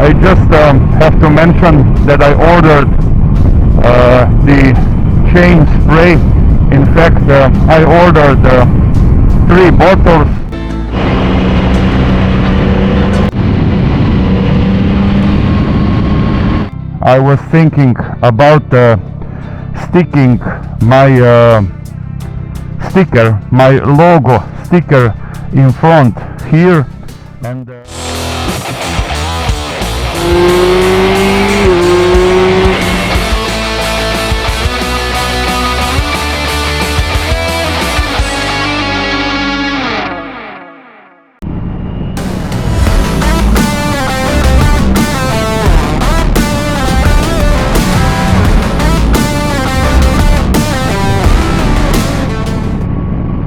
I just have to mention that I ordered the chain spray. In fact, I ordered 3 bottles. I was thinking about sticking my sticker, my logo sticker in front here, and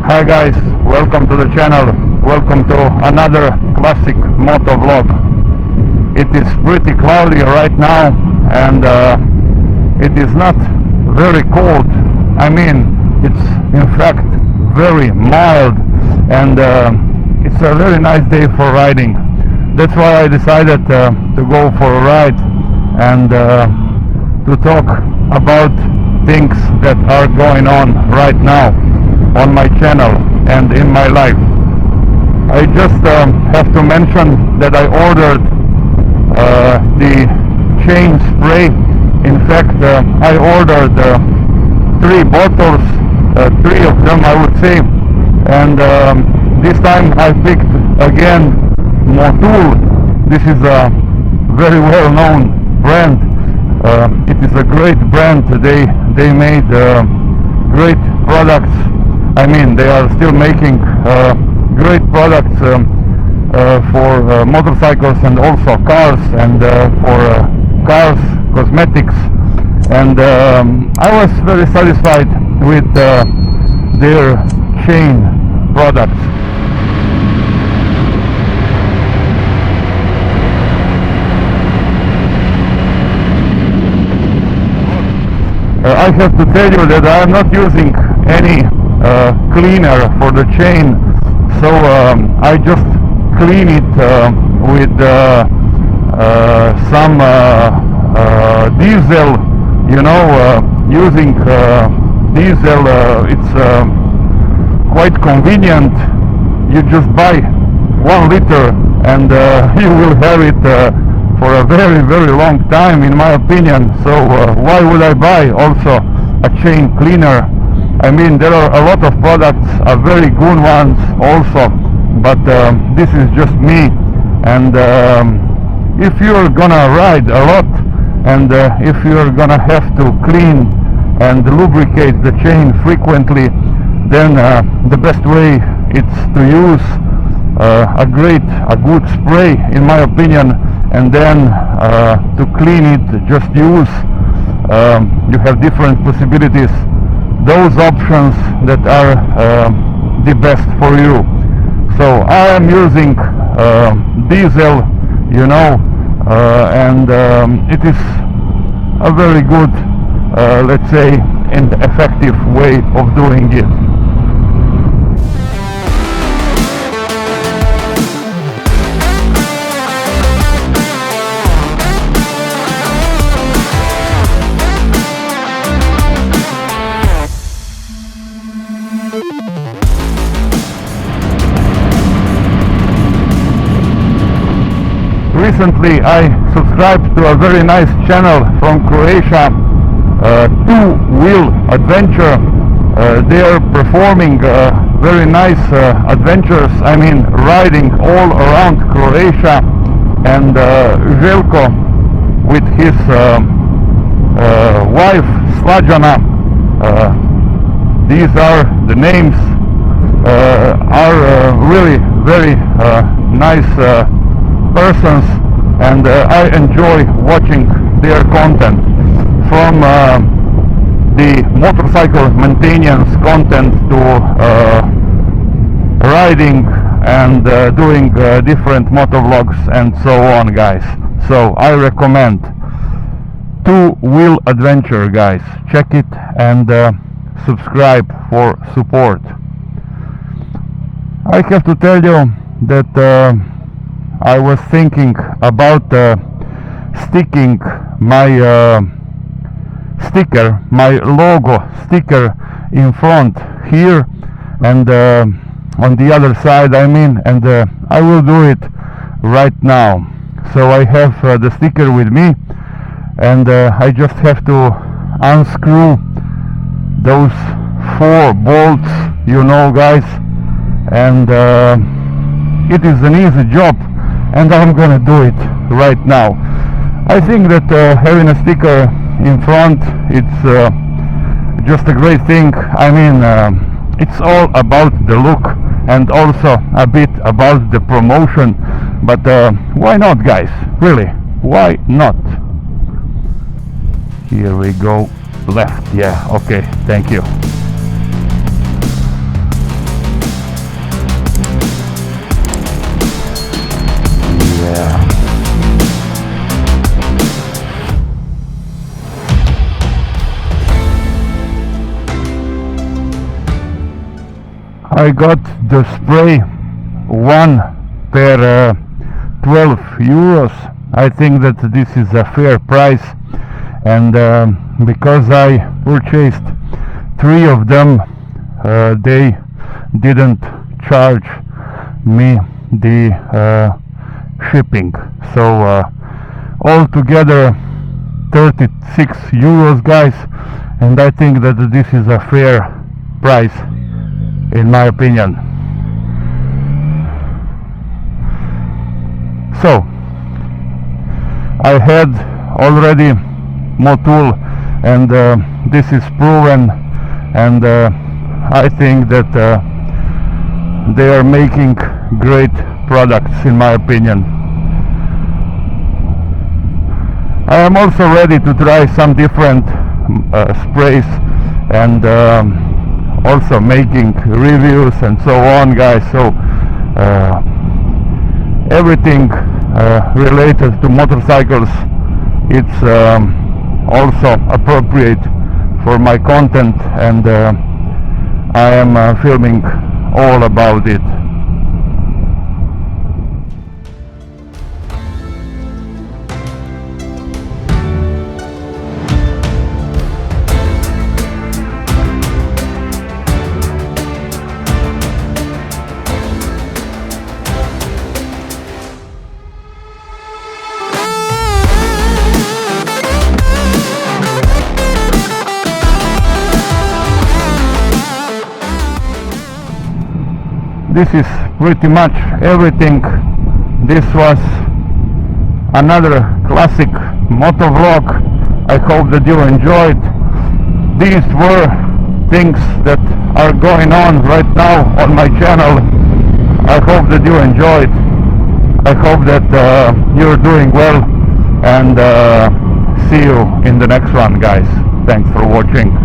Hi guys, welcome to the channel, welcome to another classic motovlog. It is pretty cloudy right now and it is not very cold. I mean, it's in fact very mild, and it's a very nice day for riding. That's why I decided to go for a ride and to talk about things that are going on right now on my channel and in my life. I just have to mention that I ordered the chain spray. In fact, I ordered 3 bottles, 3 of them I would say, and this time I picked again Motul. This is a very well known brand. It is a great brand. They made great products. I mean, they are still making great products for motorcycles and also cars, and for cars, cosmetics, and I was very satisfied with their chain products. I have to tell you that I am not using any cleaner for the chain, so I just clean it with some diesel, you know, using diesel. It's quite convenient. You just buy 1 liter and you will have it for a very long time, in my opinion. So why would I buy also a chain cleaner? I mean, there are a lot of products, very good ones also, but this is just me. And if you're gonna ride a lot, and if you're gonna have to clean and lubricate the chain frequently, then the best way is to use a good spray, in my opinion, and then to clean it, just use. You have different possibilities, those options that are the best for you. So I am using diesel, you know, and it is a very good, let's say, and effective way of doing it. Recently I subscribed to a very nice channel from Croatia, Two Wheel Adventure. They are performing very nice adventures, I mean riding all around Croatia, and Željko with his wife Slađana, these are the names, are really very nice persons, and I enjoy watching their content, from the motorcycle maintenance content to riding and doing different motovlogs and so on, guys. So I recommend Two Wheel Adventure, guys. Check it and subscribe for support. I have to tell you that I was thinking about sticking my sticker, my logo sticker in front here, and on the other side, I mean, and I will do it right now. So I have the sticker with me, and I just have to unscrew those 4 bolts, you know, guys, and it is an easy job, and I'm gonna do it right now. I think that having a sticker in front, it's just a great thing. I mean, it's all about the look and also a bit about the promotion, but why not, guys? Really, why not? Here we go. Left, yeah, okay, thank you. Yeah. I got the spray 1 per 12 euros. I think that this is a fair price, and because I purchased 3 of them, they didn't charge me the shipping, so altogether 36 euros, guys, and I think that this is a fair price in my opinion. So I had already Motul, and this is proven, and I think that they are making great products in my opinion. I am also ready to try some different sprays, and also making reviews and so on, guys. So everything related to motorcycles, it's also appropriate for my content, and I am filming all about it. This is pretty much everything. This was another classic motovlog. I hope that you enjoyed. These were things that are going on right now on my channel. I hope that you enjoyed. I hope that you're doing well, and see you in the next one, guys. Thanks for watching.